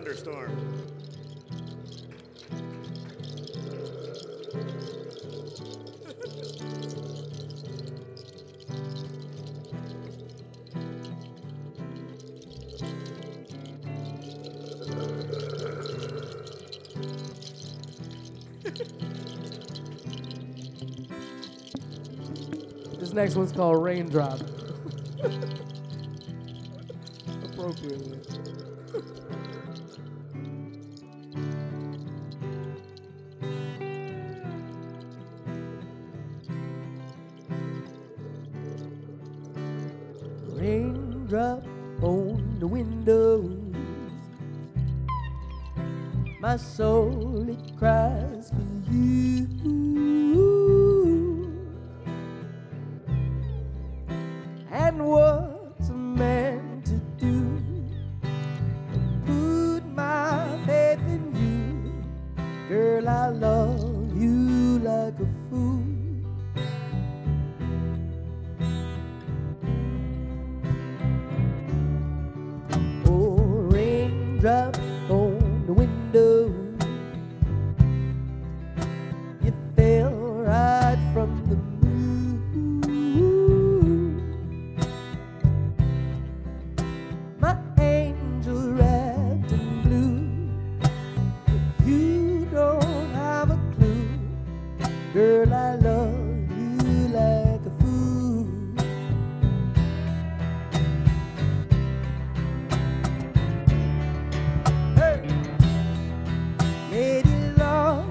thunderstorm. This next one's called Raindrop. Appropriately. Raindrop on the windows, my soul it cries for you. And what's a man to do? Put my faith in you. Girl, I love you like a fool. Oh, raindrop on the window, you fell right from the moon. My angel wrapped in blue, but you don't have a clue. Girl, I love you like a fool. Hey, lady love,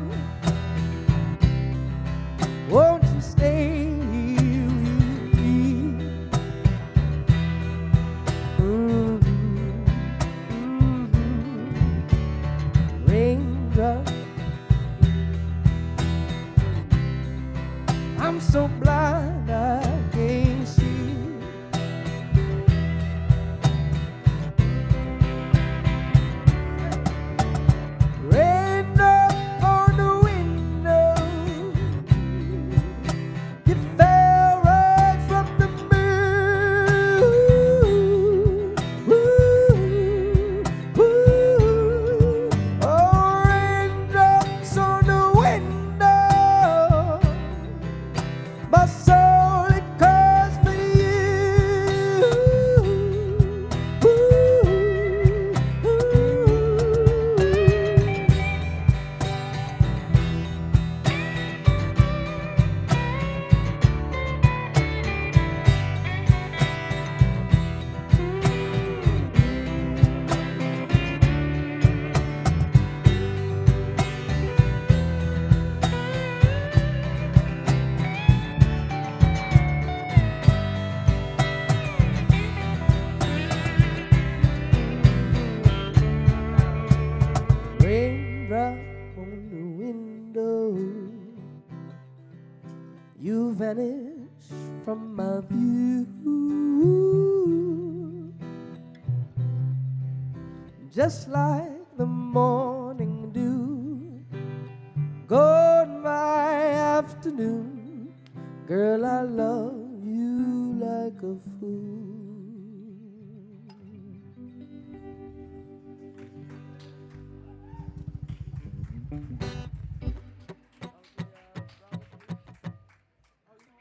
won't you stay with me? Raindrop, I'm so blind I can't see. Raindrop on the window, you fell right from the moon. Ooh, ooh. Oh, raindrops on the window, my soul it cries for you. Ooh, ooh. Raindrop on the window, you vanish from my view, just like the morning dew. Gone my afternoon, girl, I love you like a fool.